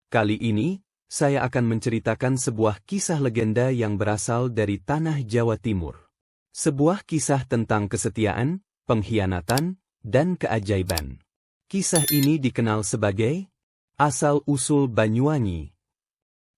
Kali ini, saya akan menceritakan sebuah kisah legenda yang berasal dari tanah Jawa Timur. Sebuah kisah tentang kesetiaan, pengkhianatan, dan keajaiban. Kisah ini dikenal sebagai asal-usul Banyuwangi.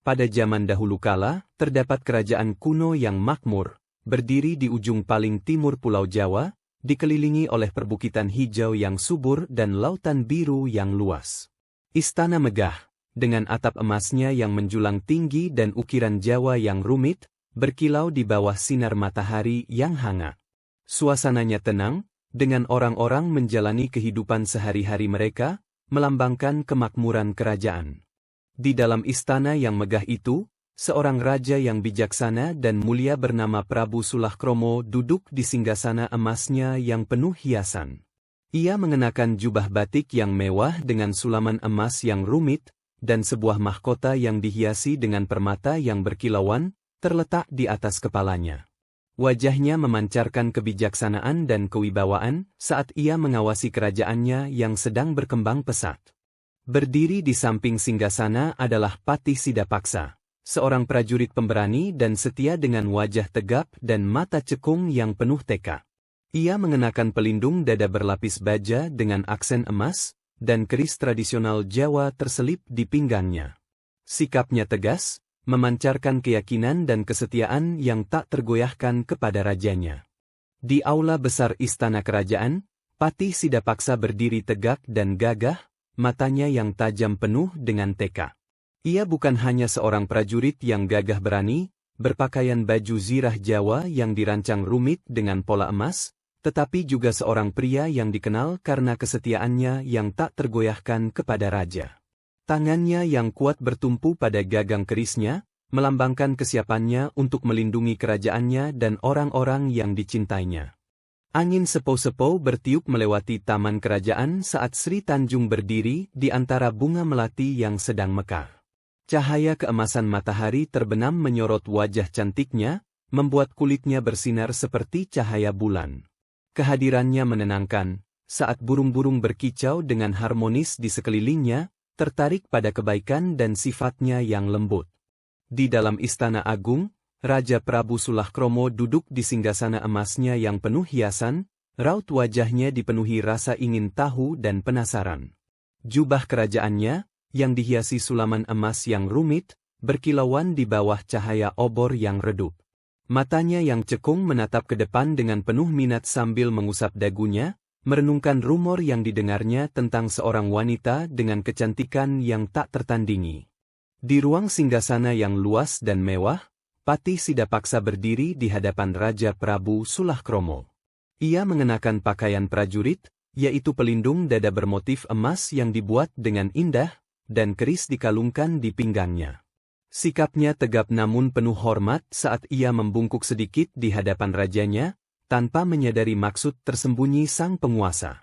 Pada zaman dahulu kala, terdapat kerajaan kuno yang makmur, berdiri di ujung paling timur Pulau Jawa, dikelilingi oleh perbukitan hijau yang subur dan lautan biru yang luas. Istana megah, dengan atap emasnya yang menjulang tinggi dan ukiran Jawa yang rumit, berkilau di bawah sinar matahari yang hangat. Suasananya tenang, dengan orang-orang menjalani kehidupan sehari-hari mereka, melambangkan kemakmuran kerajaan. Di dalam istana yang megah itu, seorang raja yang bijaksana dan mulia bernama Prabu Sulakromo duduk di singgasana emasnya yang penuh hiasan. Ia mengenakan jubah batik yang mewah dengan sulaman emas yang rumit, dan sebuah mahkota yang dihiasi dengan permata yang berkilauan, terletak di atas kepalanya. Wajahnya memancarkan kebijaksanaan dan kewibawaan saat ia mengawasi kerajaannya yang sedang berkembang pesat. Berdiri di samping singgasana adalah Patih Sidapaksa, seorang prajurit pemberani dan setia dengan wajah tegap dan mata cekung yang penuh tekad. Ia mengenakan pelindung dada berlapis baja dengan aksen emas, dan keris tradisional Jawa terselip di pinggangnya. Sikapnya tegas, memancarkan keyakinan dan kesetiaan yang tak tergoyahkan kepada rajanya. Di aula besar istana kerajaan, Patih Sidapaksa berdiri tegak dan gagah, matanya yang tajam penuh dengan tekad. Ia bukan hanya seorang prajurit yang gagah berani, berpakaian baju zirah Jawa yang dirancang rumit dengan pola emas, tetapi juga seorang pria yang dikenal karena kesetiaannya yang tak tergoyahkan kepada raja. Tangannya yang kuat bertumpu pada gagang kerisnya, melambangkan kesiapannya untuk melindungi kerajaannya dan orang-orang yang dicintainya. Angin sepau-sepau bertiup melewati taman kerajaan saat Sri Tanjung berdiri di antara bunga melati yang sedang mekar. Cahaya keemasan matahari terbenam menyorot wajah cantiknya, membuat kulitnya bersinar seperti cahaya bulan. Kehadirannya menenangkan, saat burung-burung berkicau dengan harmonis di sekelilingnya, tertarik pada kebaikan dan sifatnya yang lembut. Di dalam istana agung, Raja Prabu Sulakromo duduk di singgasana emasnya yang penuh hiasan, raut wajahnya dipenuhi rasa ingin tahu dan penasaran. Jubah kerajaannya, yang dihiasi sulaman emas yang rumit, berkilauan di bawah cahaya obor yang redup. Matanya yang cekung menatap ke depan dengan penuh minat sambil mengusap dagunya, merenungkan rumor yang didengarnya tentang seorang wanita dengan kecantikan yang tak tertandingi. Di ruang singgasana yang luas dan mewah, Patih Sidapaksa berdiri di hadapan Raja Prabu Sulakromo. Ia mengenakan pakaian prajurit, yaitu pelindung dada bermotif emas yang dibuat dengan indah, dan keris dikalungkan di pinggangnya. Sikapnya tegap namun penuh hormat saat ia membungkuk sedikit di hadapan rajanya, tanpa menyadari maksud tersembunyi sang penguasa.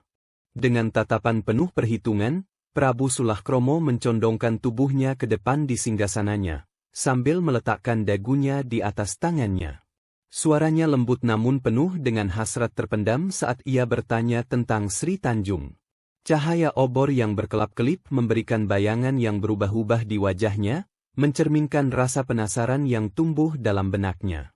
Dengan tatapan penuh perhitungan, Prabu Sulakromo mencondongkan tubuhnya ke depan di singgasananya, sambil meletakkan dagunya di atas tangannya. Suaranya lembut namun penuh dengan hasrat terpendam saat ia bertanya tentang Sri Tanjung. Cahaya obor yang berkelap-kelip memberikan bayangan yang berubah-ubah di wajahnya, mencerminkan rasa penasaran yang tumbuh dalam benaknya.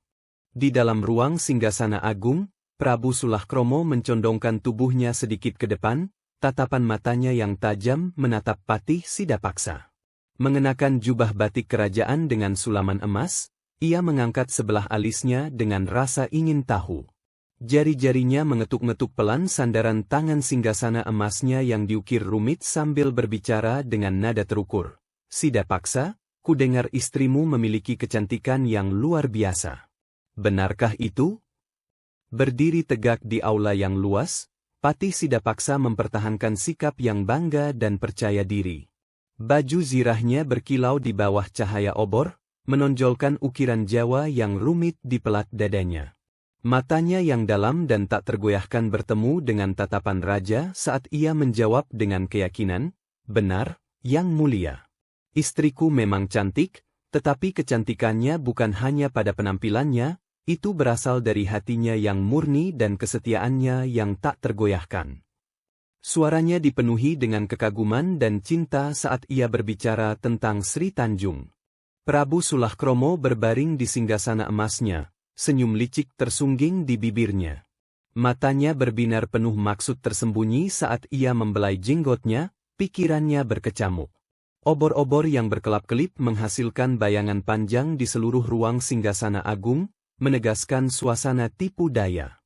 Di dalam ruang singgasana agung, Prabu Sulakromo mencondongkan tubuhnya sedikit ke depan, tatapan matanya yang tajam menatap Patih Sidapaksa. Mengenakan jubah batik kerajaan dengan sulaman emas, ia mengangkat sebelah alisnya dengan rasa ingin tahu. Jari-jarinya mengetuk-ngetuk pelan sandaran tangan singgasana emasnya yang diukir rumit sambil berbicara dengan nada terukur. Sidapaksa, kudengar istrimu memiliki kecantikan yang luar biasa. Benarkah itu? Berdiri tegak di aula yang luas, Patih Sidapaksa mempertahankan sikap yang bangga dan percaya diri. Baju zirahnya berkilau di bawah cahaya obor, menonjolkan ukiran Jawa yang rumit di pelat dadanya. Matanya yang dalam dan tak tergoyahkan bertemu dengan tatapan raja saat ia menjawab dengan keyakinan, "Benar, Yang Mulia. Istriku memang cantik, tetapi kecantikannya bukan hanya pada penampilannya, itu berasal dari hatinya yang murni dan kesetiaannya yang tak tergoyahkan." Suaranya dipenuhi dengan kekaguman dan cinta saat ia berbicara tentang Sri Tanjung. Prabu Sulakromo berbaring di singgasana emasnya, senyum licik tersungging di bibirnya. Matanya berbinar penuh maksud tersembunyi saat ia membelai jenggotnya, pikirannya berkecamuk. Obor-obor yang berkelap-kelip menghasilkan bayangan panjang di seluruh ruang singgasana agung, menegaskan suasana tipu daya.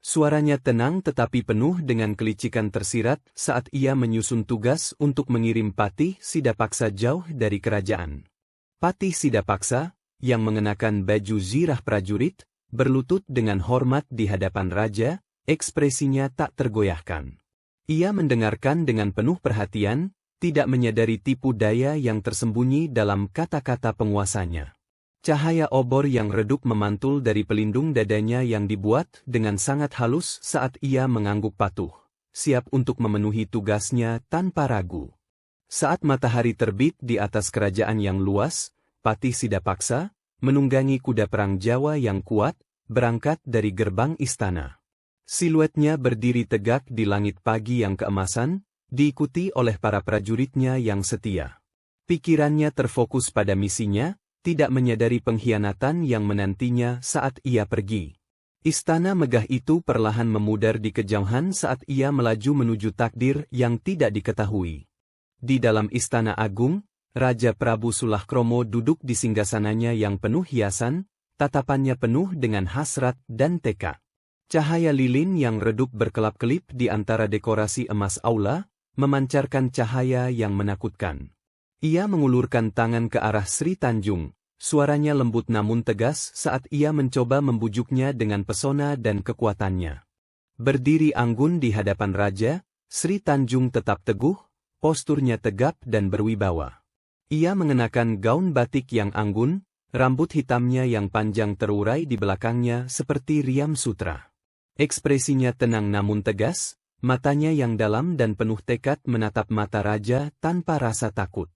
Suaranya tenang tetapi penuh dengan kelicikan tersirat saat ia menyusun tugas untuk mengirim Patih Sidapaksa jauh dari kerajaan. Patih Sidapaksa, yang mengenakan baju zirah prajurit, berlutut dengan hormat di hadapan raja, ekspresinya tak tergoyahkan. Ia mendengarkan dengan penuh perhatian, tidak menyadari tipu daya yang tersembunyi dalam kata-kata penguasanya. Cahaya obor yang redup memantul dari pelindung dadanya yang dibuat dengan sangat halus saat ia mengangguk patuh, siap untuk memenuhi tugasnya tanpa ragu. Saat matahari terbit di atas kerajaan yang luas, Patih Sidapaksa, menunggangi kuda perang Jawa yang kuat, berangkat dari gerbang istana. Siluetnya berdiri tegak di langit pagi yang keemasan, diikuti oleh para prajuritnya yang setia. Pikirannya terfokus pada misinya, tidak menyadari pengkhianatan yang menantinya saat ia pergi. Istana megah itu perlahan memudar di kejauhan saat ia melaju menuju takdir yang tidak diketahui. Di dalam istana agung, Raja Prabu Sulakromo duduk di singgasananya yang penuh hiasan, tatapannya penuh dengan hasrat dan tekad. Cahaya lilin yang redup berkelap-kelip di antara dekorasi emas aula, memancarkan cahaya yang menakutkan. Ia mengulurkan tangan ke arah Sri Tanjung, suaranya lembut namun tegas saat ia mencoba membujuknya dengan pesona dan kekuatannya. Berdiri anggun di hadapan raja, Sri Tanjung tetap teguh, posturnya tegap dan berwibawa. Ia mengenakan gaun batik yang anggun, rambut hitamnya yang panjang terurai di belakangnya seperti riam sutra. Ekspresinya tenang namun tegas, matanya yang dalam dan penuh tekad menatap mata raja tanpa rasa takut.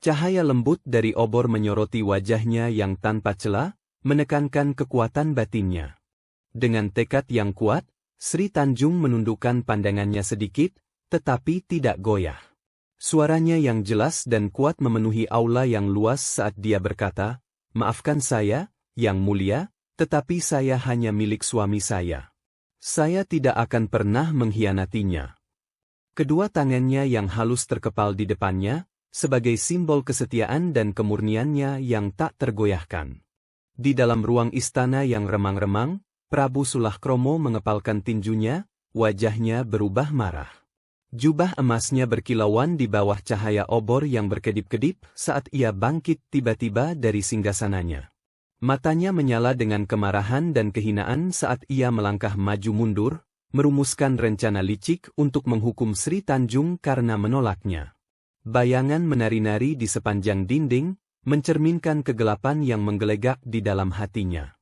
Cahaya lembut dari obor menyoroti wajahnya yang tanpa celah, menekankan kekuatan batinnya. Dengan tekad yang kuat, Sri Tanjung menundukkan pandangannya sedikit, tetapi tidak goyah. Suaranya yang jelas dan kuat memenuhi aula yang luas saat dia berkata, "Maafkan saya, Yang Mulia, tetapi saya hanya milik suami saya. Saya tidak akan pernah mengkhianatinya." Kedua tangannya yang halus terkepal di depannya, sebagai simbol kesetiaan dan kemurniannya yang tak tergoyahkan. Di dalam ruang istana yang remang-remang, Prabu Sulakromo mengepalkan tinjunya, wajahnya berubah marah. Jubah emasnya berkilauan di bawah cahaya obor yang berkedip-kedip saat ia bangkit tiba-tiba dari singgasananya. Matanya menyala dengan kemarahan dan kehinaan saat ia melangkah maju mundur, merumuskan rencana licik untuk menghukum Sri Tanjung karena menolaknya. Bayangan menari-nari di sepanjang dinding, mencerminkan kegelapan yang menggelegak di dalam hatinya.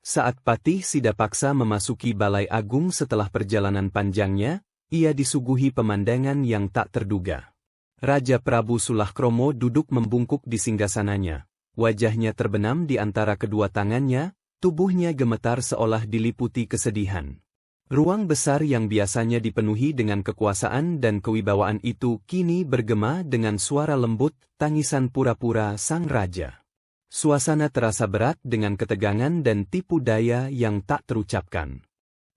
Saat Patih Sidapaksa memasuki Balai Agung setelah perjalanan panjangnya, ia disuguhi pemandangan yang tak terduga. Raja Prabu Sulakromo duduk membungkuk di singgasananya. Wajahnya terbenam di antara kedua tangannya, tubuhnya gemetar seolah diliputi kesedihan. Ruang besar yang biasanya dipenuhi dengan kekuasaan dan kewibawaan itu kini bergema dengan suara lembut, tangisan pura-pura sang raja. Suasana terasa berat dengan ketegangan dan tipu daya yang tak terucapkan.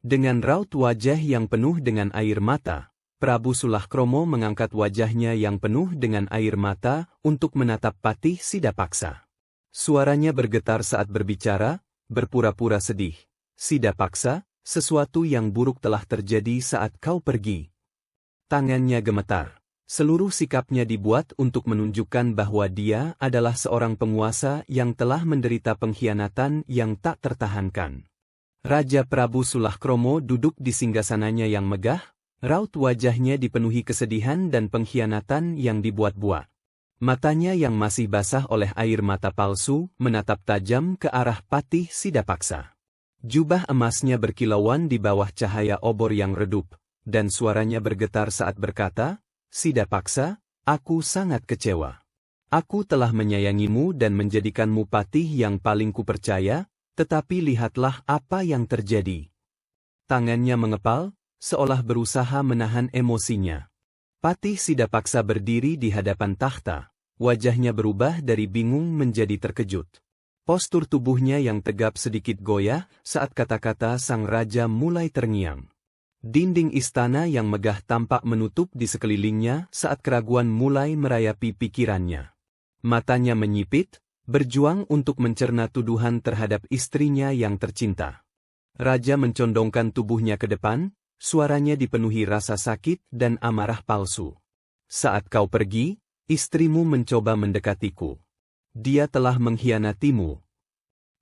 Dengan raut wajah yang penuh dengan air mata, Prabu Sulakromo mengangkat wajahnya yang penuh dengan air mata untuk menatap Patih Sidapaksa. Suaranya bergetar saat berbicara, berpura-pura sedih. "Sidapaksa, sesuatu yang buruk telah terjadi saat kau pergi." Tangannya gemetar. Seluruh sikapnya dibuat untuk menunjukkan bahwa dia adalah seorang penguasa yang telah menderita pengkhianatan yang tak tertahankan. Raja Prabu Sulakromo duduk di singgasananya yang megah, raut wajahnya dipenuhi kesedihan dan pengkhianatan yang dibuat-buat. Matanya yang masih basah oleh air mata palsu menatap tajam ke arah Patih Sidapaksa. Jubah emasnya berkilauan di bawah cahaya obor yang redup, dan suaranya bergetar saat berkata, "Sidapaksa, aku sangat kecewa. Aku telah menyayangimu dan menjadikanmu patih yang paling kupercaya, tetapi lihatlah apa yang terjadi." Tangannya mengepal, seolah berusaha menahan emosinya. Patih Sidapaksa berdiri di hadapan takhta, wajahnya berubah dari bingung menjadi terkejut. Postur tubuhnya yang tegap sedikit goyah saat kata-kata sang raja mulai terngiang. Dinding istana yang megah tampak menutup di sekelilingnya saat keraguan mulai merayapi pikirannya. Matanya menyipit, berjuang untuk mencerna tuduhan terhadap istrinya yang tercinta. Raja mencondongkan tubuhnya ke depan, suaranya dipenuhi rasa sakit dan amarah palsu. Saat kau pergi, istrimu mencoba mendekatiku. Dia telah mengkhianatimu.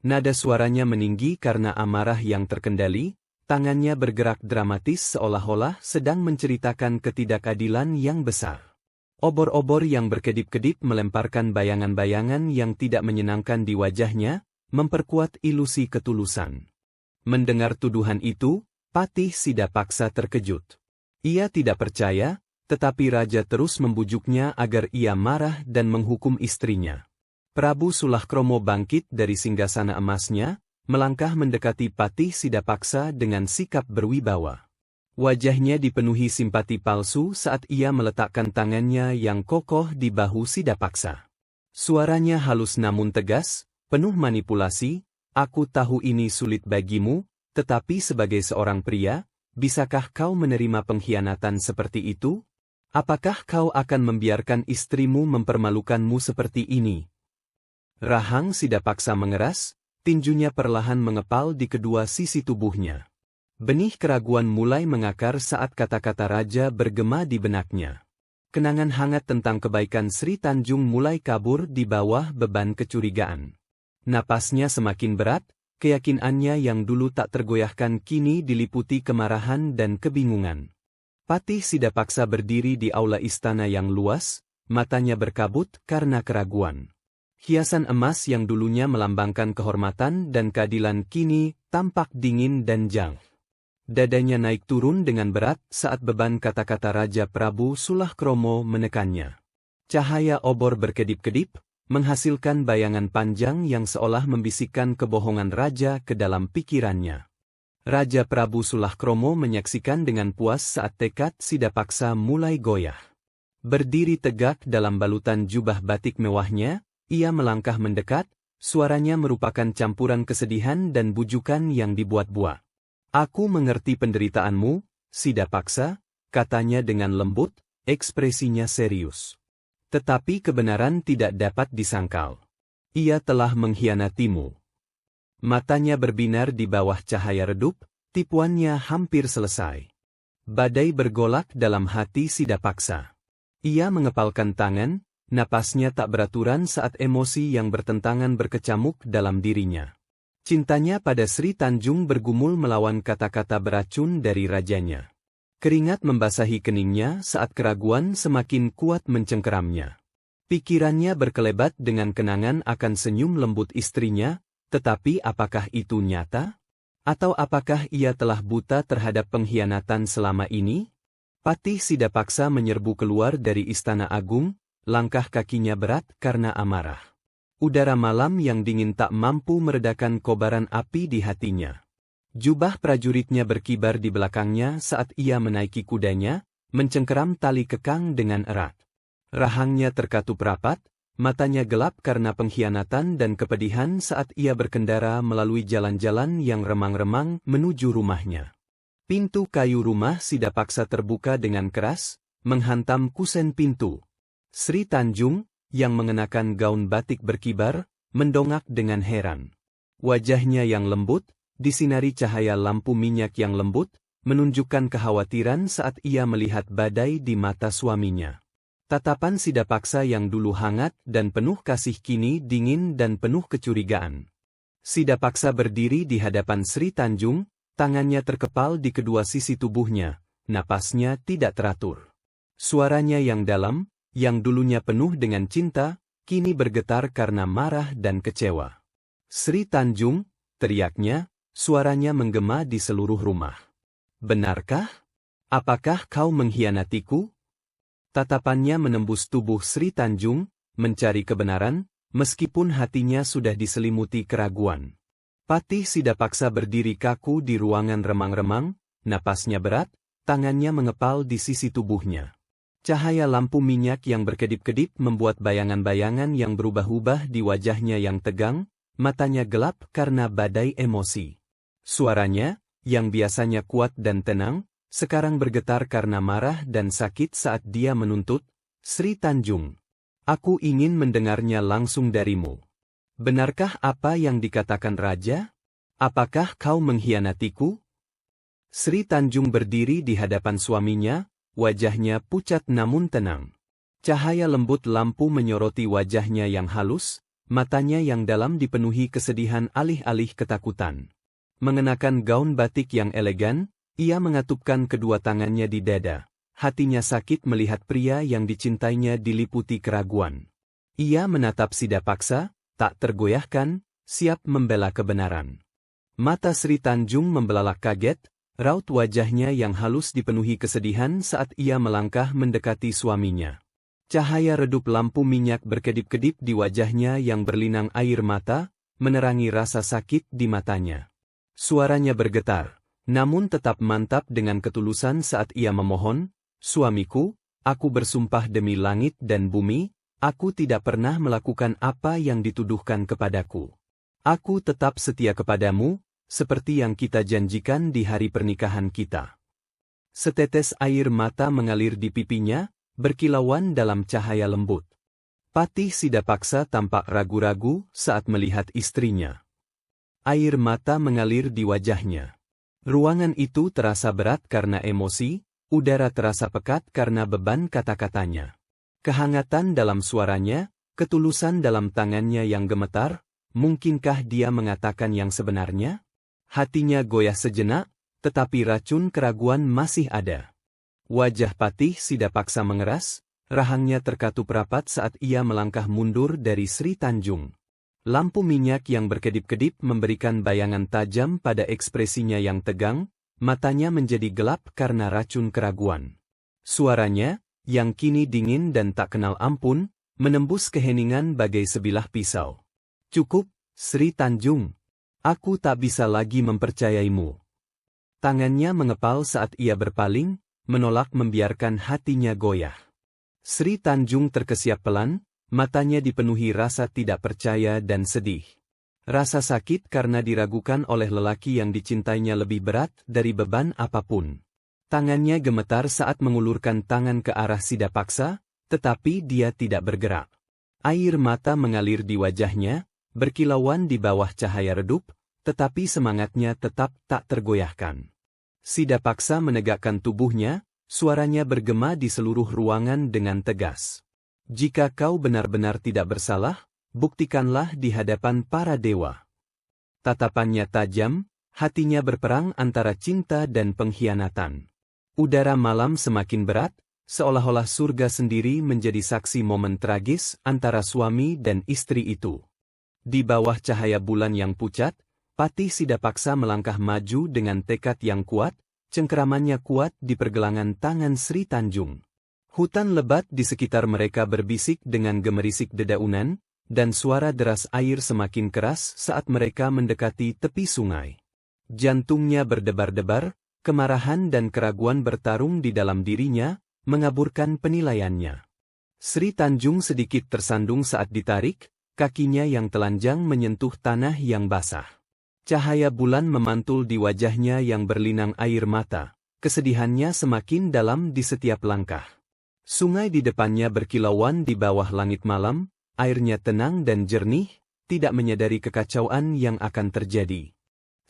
Nada suaranya meninggi karena amarah yang terkendali. Tangannya bergerak dramatis seolah-olah sedang menceritakan ketidakadilan yang besar. Obor-obor yang berkedip-kedip melemparkan bayangan-bayangan yang tidak menyenangkan di wajahnya, memperkuat ilusi ketulusan. Mendengar tuduhan itu, Patih Sidapaksa terkejut. Ia tidak percaya, tetapi raja terus membujuknya agar ia marah dan menghukum istrinya. Prabu Sulakromo bangkit dari singgasana emasnya, melangkah mendekati Patih Sidapaksa dengan sikap berwibawa. Wajahnya dipenuhi simpati palsu saat ia meletakkan tangannya yang kokoh di bahu Sidapaksa. Suaranya halus namun tegas, penuh manipulasi, "Aku tahu ini sulit bagimu, tetapi sebagai seorang pria, bisakah kau menerima pengkhianatan seperti itu? Apakah kau akan membiarkan istrimu mempermalukanmu seperti ini?" Rahang Sidapaksa mengeras, tinjunya perlahan mengepal di kedua sisi tubuhnya. Benih keraguan mulai mengakar saat kata-kata raja bergema di benaknya. Kenangan hangat tentang kebaikan Sri Tanjung mulai kabur di bawah beban kecurigaan. Napasnya semakin berat, keyakinannya yang dulu tak tergoyahkan kini diliputi kemarahan dan kebingungan. Patih Sidapaksa berdiri di aula istana yang luas, matanya berkabut karena keraguan. Hiasan emas yang dulunya melambangkan kehormatan dan keadilan kini tampak dingin dan jang. Dadanya naik turun dengan berat saat beban kata-kata Raja Prabu Sulakromo menekannya. Cahaya obor berkedip-kedip, menghasilkan bayangan panjang yang seolah membisikkan kebohongan raja ke dalam pikirannya. Raja Prabu Sulakromo menyaksikan dengan puas saat tekad Sidapaksa mulai goyah. Berdiri tegak dalam balutan jubah batik mewahnya, ia melangkah mendekat, suaranya merupakan campuran kesedihan dan bujukan yang dibuat-buat. "Aku mengerti penderitaanmu, Sidapaksa," katanya dengan lembut, ekspresinya serius. "Tetapi kebenaran tidak dapat disangkal. Ia telah mengkhianatimu." Matanya berbinar di bawah cahaya redup, tipuannya hampir selesai. Badai bergolak dalam hati Sidapaksa. Ia mengepalkan tangan, napasnya tak beraturan saat emosi yang bertentangan berkecamuk dalam dirinya. Cintanya pada Sri Tanjung bergumul melawan kata-kata beracun dari rajanya. Keringat membasahi keningnya saat keraguan semakin kuat mencengkeramnya. Pikirannya berkelebat dengan kenangan akan senyum lembut istrinya, tetapi apakah itu nyata? Atau apakah ia telah buta terhadap pengkhianatan selama ini? Patih Sidapaksa menyerbu keluar dari Istana Agung, langkah kakinya berat karena amarah. Udara malam yang dingin tak mampu meredakan kobaran api di hatinya. Jubah prajuritnya berkibar di belakangnya saat ia menaiki kudanya, mencengkeram tali kekang dengan erat. Rahangnya terkatup rapat, matanya gelap karena pengkhianatan dan kepedihan saat ia berkendara melalui jalan-jalan yang remang-remang menuju rumahnya. Pintu kayu rumah Sidapaksa terbuka dengan keras, menghantam kusen pintu. Sri Tanjung, yang mengenakan gaun batik berkibar, mendongak dengan heran. Wajahnya yang lembut, disinari cahaya lampu minyak yang lembut, menunjukkan kekhawatiran saat ia melihat badai di mata suaminya. Tatapan Sidapaksa yang dulu hangat dan penuh kasih kini dingin dan penuh kecurigaan. Sidapaksa berdiri di hadapan Sri Tanjung, tangannya terkepal di kedua sisi tubuhnya, napasnya tidak teratur. Suaranya yang dalam, yang dulunya penuh dengan cinta, kini bergetar karena marah dan kecewa. "Sri Tanjung," teriaknya, suaranya menggema di seluruh rumah. "Benarkah? Apakah kau mengkhianatiku?" Tatapannya menembus tubuh Sri Tanjung, mencari kebenaran, meskipun hatinya sudah diselimuti keraguan. Patih Sidapaksa berdiri kaku di ruangan remang-remang, napasnya berat, tangannya mengepal di sisi tubuhnya. Cahaya lampu minyak yang berkedip-kedip membuat bayangan-bayangan yang berubah-ubah di wajahnya yang tegang, matanya gelap karena badai emosi. Suaranya, yang biasanya kuat dan tenang, sekarang bergetar karena marah dan sakit saat dia menuntut, "Sri Tanjung, aku ingin mendengarnya langsung darimu. Benarkah apa yang dikatakan raja? Apakah kau mengkhianatiku?" Sri Tanjung berdiri di hadapan suaminya, wajahnya pucat namun tenang. Cahaya lembut lampu menyoroti wajahnya yang halus, matanya yang dalam dipenuhi kesedihan alih-alih ketakutan. Mengenakan gaun batik yang elegan, ia mengatupkan kedua tangannya di dada. Hatinya sakit melihat pria yang dicintainya diliputi keraguan. Ia menatap Sidapaksa, tak tergoyahkan, siap membela kebenaran. Mata Sri Tanjung membelalak kaget, raut wajahnya yang halus dipenuhi kesedihan saat ia melangkah mendekati suaminya. Cahaya redup lampu minyak berkedip-kedip di wajahnya yang berlinang air mata, menerangi rasa sakit di matanya. Suaranya bergetar, namun tetap mantap dengan ketulusan saat ia memohon, "Suamiku, aku bersumpah demi langit dan bumi, aku tidak pernah melakukan apa yang dituduhkan kepadaku. Aku tetap setia kepadamu, seperti yang kita janjikan di hari pernikahan kita." Setetes air mata mengalir di pipinya, berkilauan dalam cahaya lembut. Patih Sidapaksa tampak ragu-ragu saat melihat istrinya. Air mata mengalir di wajahnya. Ruangan itu terasa berat karena emosi, udara terasa pekat karena beban kata-katanya. Kehangatan dalam suaranya, ketulusan dalam tangannya yang gemetar, mungkinkah dia mengatakan yang sebenarnya? Hatinya goyah sejenak, tetapi racun keraguan masih ada. Wajah Patih Sidapaksa mengeras, rahangnya terkatup rapat saat ia melangkah mundur dari Sri Tanjung. Lampu minyak yang berkedip-kedip memberikan bayangan tajam pada ekspresinya yang tegang, matanya menjadi gelap karena racun keraguan. Suaranya, yang kini dingin dan tak kenal ampun, menembus keheningan bagai sebilah pisau. "Cukup, Sri Tanjung. Aku tak bisa lagi mempercayaimu." Tangannya mengepal saat ia berpaling, menolak membiarkan hatinya goyah. Sri Tanjung terkesiap pelan, matanya dipenuhi rasa tidak percaya dan sedih. Rasa sakit karena diragukan oleh lelaki yang dicintainya lebih berat dari beban apapun. Tangannya gemetar saat mengulurkan tangan ke arah Sidapaksa, tetapi dia tidak bergerak. Air mata mengalir di wajahnya, berkilauan di bawah cahaya redup, tetapi semangatnya tetap tak tergoyahkan. Sidapaksa menegakkan tubuhnya, suaranya bergema di seluruh ruangan dengan tegas. "Jika kau benar-benar tidak bersalah, buktikanlah di hadapan para dewa." Tatapannya tajam, hatinya berperang antara cinta dan pengkhianatan. Udara malam semakin berat, seolah-olah surga sendiri menjadi saksi momen tragis antara suami dan istri itu. Di bawah cahaya bulan yang pucat, Patih Sidapaksa melangkah maju dengan tekad yang kuat, cengkeramannya kuat di pergelangan tangan Sri Tanjung. Hutan lebat di sekitar mereka berbisik dengan gemerisik dedaunan, dan suara deras air semakin keras saat mereka mendekati tepi sungai. Jantungnya berdebar-debar, kemarahan dan keraguan bertarung di dalam dirinya, mengaburkan penilaiannya. Sri Tanjung sedikit tersandung saat ditarik, kakinya yang telanjang menyentuh tanah yang basah. Cahaya bulan memantul di wajahnya yang berlinang air mata, kesedihannya semakin dalam di setiap langkah. Sungai di depannya berkilauan di bawah langit malam, airnya tenang dan jernih, tidak menyadari kekacauan yang akan terjadi.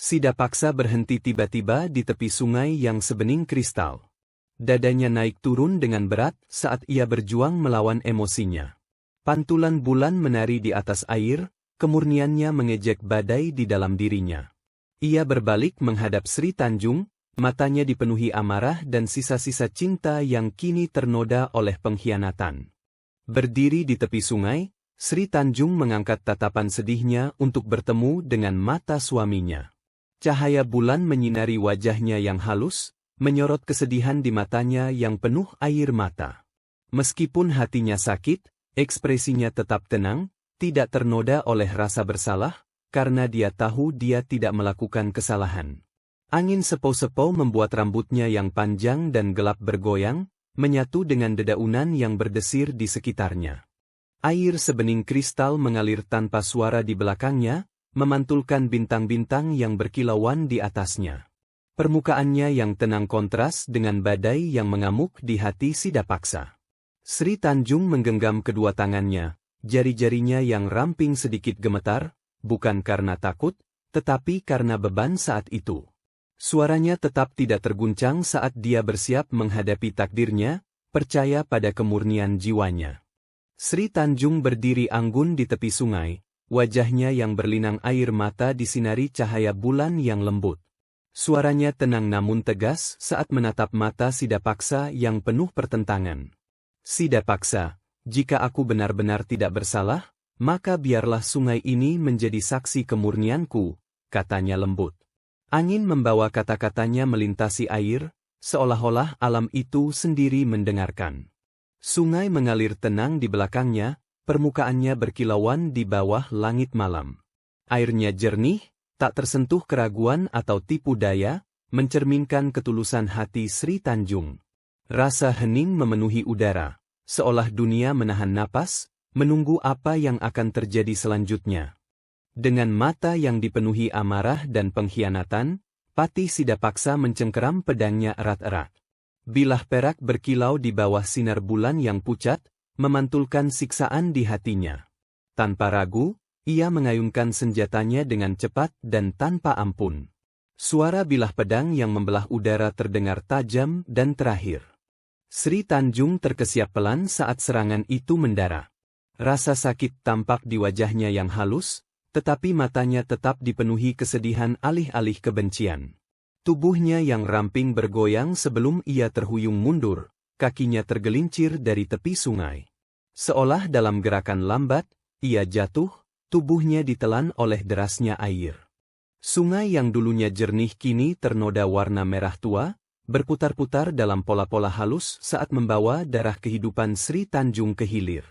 Sidapaksa berhenti tiba-tiba di tepi sungai yang sebening kristal. Dadanya naik turun dengan berat saat ia berjuang melawan emosinya. Pantulan bulan menari di atas air, kemurniannya mengejek badai di dalam dirinya. Ia berbalik menghadap Sri Tanjung, matanya dipenuhi amarah dan sisa-sisa cinta yang kini ternoda oleh pengkhianatan. Berdiri di tepi sungai, Sri Tanjung mengangkat tatapan sedihnya untuk bertemu dengan mata suaminya. Cahaya bulan menyinari wajahnya yang halus, menyorot kesedihan di matanya yang penuh air mata. Meskipun hatinya sakit, ekspresinya tetap tenang, tidak ternoda oleh rasa bersalah, karena dia tahu dia tidak melakukan kesalahan. Angin sepau-sepau membuat rambutnya yang panjang dan gelap bergoyang, menyatu dengan dedaunan yang berdesir di sekitarnya. Air sebening kristal mengalir tanpa suara di belakangnya, memantulkan bintang-bintang yang berkilauan di atasnya. Permukaannya yang tenang kontras dengan badai yang mengamuk di hati Sidapaksa. Sri Tanjung menggenggam kedua tangannya, jari-jarinya yang ramping sedikit gemetar, bukan karena takut, tetapi karena beban saat itu. Suaranya tetap tidak terguncang saat dia bersiap menghadapi takdirnya, percaya pada kemurnian jiwanya. Sri Tanjung berdiri anggun di tepi sungai, wajahnya yang berlinang air mata disinari cahaya bulan yang lembut. Suaranya tenang namun tegas saat menatap mata Sidapaksa yang penuh pertentangan. Sidapaksa, jika aku benar-benar tidak bersalah, maka biarlah sungai ini menjadi saksi kemurnianku, katanya lembut. Angin membawa kata-katanya melintasi air, seolah-olah alam itu sendiri mendengarkan. Sungai mengalir tenang di belakangnya, permukaannya berkilauan di bawah langit malam. Airnya jernih, tak tersentuh keraguan atau tipu daya, mencerminkan ketulusan hati Sri Tanjung. Rasa hening memenuhi udara, seolah dunia menahan napas, menunggu apa yang akan terjadi selanjutnya. Dengan mata yang dipenuhi amarah dan pengkhianatan, Patih Sidapaksa mencengkeram pedangnya erat-erat. Bilah perak berkilau di bawah sinar bulan yang pucat, memantulkan siksaan di hatinya. Tanpa ragu, ia mengayunkan senjatanya dengan cepat dan tanpa ampun. Suara bilah pedang yang membelah udara terdengar tajam dan terakhir. Sri Tanjung terkesiap pelan saat serangan itu mendarat. Rasa sakit tampak di wajahnya yang halus, tetapi matanya tetap dipenuhi kesedihan alih-alih kebencian. Tubuhnya yang ramping bergoyang sebelum ia terhuyung mundur, kakinya tergelincir dari tepi sungai. Seolah dalam gerakan lambat, ia jatuh, tubuhnya ditelan oleh derasnya air. Sungai yang dulunya jernih kini ternoda warna merah tua, berputar-putar dalam pola-pola halus saat membawa darah kehidupan Sri Tanjung ke hilir.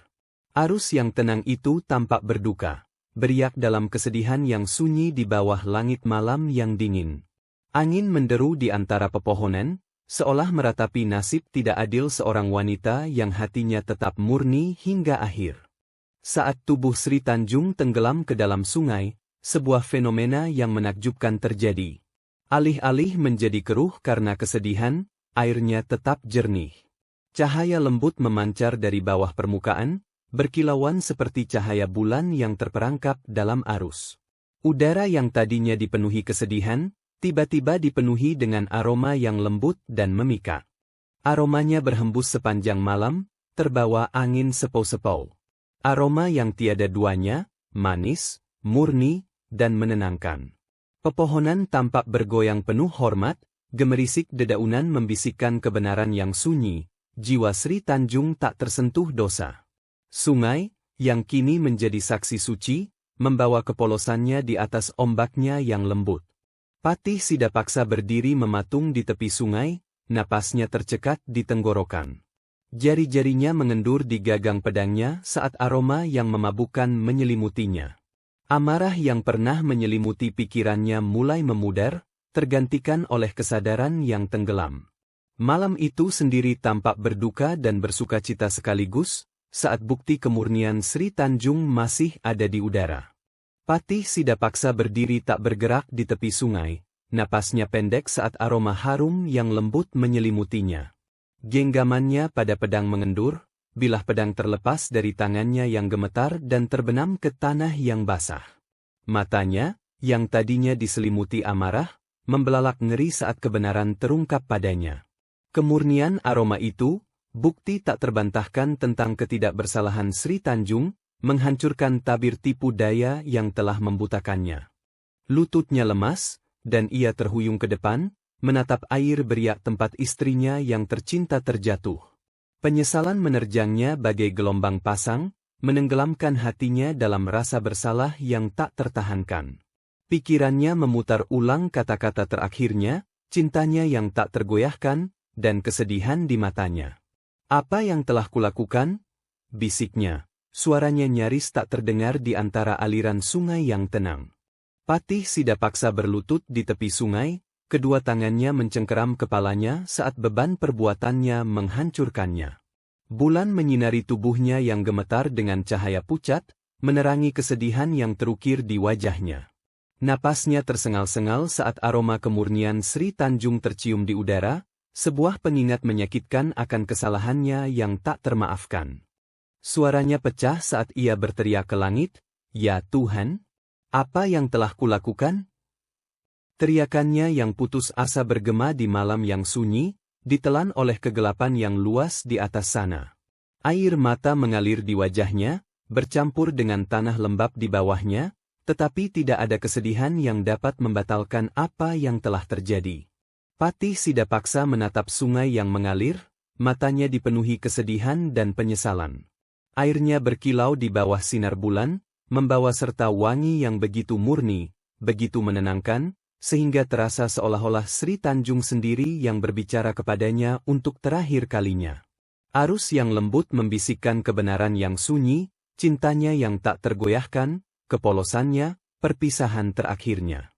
Arus yang tenang itu tampak berduka, beriak dalam kesedihan yang sunyi di bawah langit malam yang dingin. Angin menderu di antara pepohonan, seolah meratapi nasib tidak adil seorang wanita yang hatinya tetap murni hingga akhir. Saat tubuh Sri Tanjung tenggelam ke dalam sungai, sebuah fenomena yang menakjubkan terjadi. Alih-alih menjadi keruh karena kesedihan, airnya tetap jernih. Cahaya lembut memancar dari bawah permukaan, berkilauan seperti cahaya bulan yang terperangkap dalam arus. Udara yang tadinya dipenuhi kesedihan, tiba-tiba dipenuhi dengan aroma yang lembut dan memikat. Aromanya berhembus sepanjang malam, terbawa angin sepau-sepau. Aroma yang tiada duanya, manis, murni, dan menenangkan. Pepohonan tampak bergoyang penuh hormat, gemerisik dedaunan membisikkan kebenaran yang sunyi, jiwa Sri Tanjung tak tersentuh dosa. Sungai, yang kini menjadi saksi suci, membawa kepolosannya di atas ombaknya yang lembut. Patih Sidapaksa berdiri mematung di tepi sungai, napasnya tercekat di tenggorokan. Jari-jarinya mengendur di gagang pedangnya saat aroma yang memabukkan menyelimutinya. Amarah yang pernah menyelimuti pikirannya mulai memudar, tergantikan oleh kesadaran yang tenggelam. Malam itu sendiri tampak berduka dan bersukacita sekaligus, saat bukti kemurnian Sri Tanjung masih ada di udara. Patih Sidapaksa berdiri tak bergerak di tepi sungai, napasnya pendek saat aroma harum yang lembut menyelimutinya. Genggamannya pada pedang mengendur, bilah pedang terlepas dari tangannya yang gemetar dan terbenam ke tanah yang basah. Matanya, yang tadinya diselimuti amarah, membelalak ngeri saat kebenaran terungkap padanya. Kemurnian aroma itu, bukti tak terbantahkan tentang ketidakbersalahan Sri Tanjung, menghancurkan tabir tipu daya yang telah membutakannya. Lututnya lemas, dan ia terhuyung ke depan, menatap air beriak tempat istrinya yang tercinta terjatuh. Penyesalan menerjangnya bagai gelombang pasang, menenggelamkan hatinya dalam rasa bersalah yang tak tertahankan. Pikirannya memutar ulang kata-kata terakhirnya, cintanya yang tak tergoyahkan, dan kesedihan di matanya. Apa yang telah kulakukan? Bisiknya. Suaranya nyaris tak terdengar di antara aliran sungai yang tenang. Patih Sidapaksa berlutut di tepi sungai, Kedua tangannya mencengkeram kepalanya saat beban perbuatannya menghancurkannya. Bulan menyinari tubuhnya yang gemetar dengan cahaya pucat, menerangi kesedihan yang terukir di wajahnya. Napasnya tersengal-sengal saat aroma kemurnian Sri Tanjung tercium di udara, sebuah pengingat menyakitkan akan kesalahannya yang tak termaafkan. Suaranya pecah saat ia berteriak ke langit, "Ya Tuhan, apa yang telah kulakukan?" Teriakannya yang putus asa bergema di malam yang sunyi, ditelan oleh kegelapan yang luas di atas sana. Air mata mengalir di wajahnya, bercampur dengan tanah lembab di bawahnya, tetapi tidak ada kesedihan yang dapat membatalkan apa yang telah terjadi. Patih Sidapaksa menatap sungai yang mengalir, matanya dipenuhi kesedihan dan penyesalan. Airnya berkilau di bawah sinar bulan, membawa serta wangi yang begitu murni, begitu menenangkan, sehingga terasa seolah-olah Sri Tanjung sendiri yang berbicara kepadanya untuk terakhir kalinya. Arus yang lembut membisikkan kebenaran yang sunyi, cintanya yang tak tergoyahkan, kepolosannya, perpisahan terakhirnya.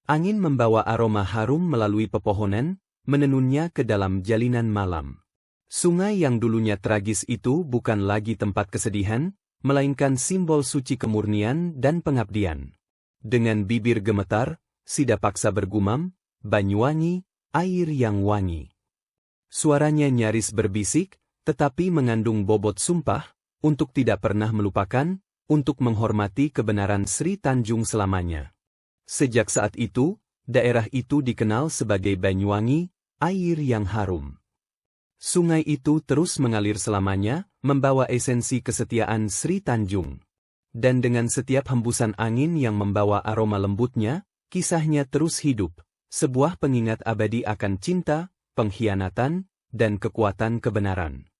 Angin membawa aroma harum melalui pepohonan, menenunnya ke dalam jalinan malam. Sungai yang dulunya tragis itu bukan lagi tempat kesedihan, melainkan simbol suci kemurnian dan pengabdian. Dengan bibir gemetar, Sidapaksa bergumam, "Banyuwangi, air yang wangi." Suaranya nyaris berbisik, tetapi mengandung bobot sumpah, untuk tidak pernah melupakan, untuk menghormati kebenaran Sri Tanjung selamanya. Sejak saat itu, daerah itu dikenal sebagai Banyuwangi, air yang harum. Sungai itu terus mengalir selamanya, membawa esensi kesetiaan Sri Tanjung. Dan dengan setiap hembusan angin yang membawa aroma lembutnya, kisahnya terus hidup, sebuah pengingat abadi akan cinta, pengkhianatan, dan kekuatan kebenaran.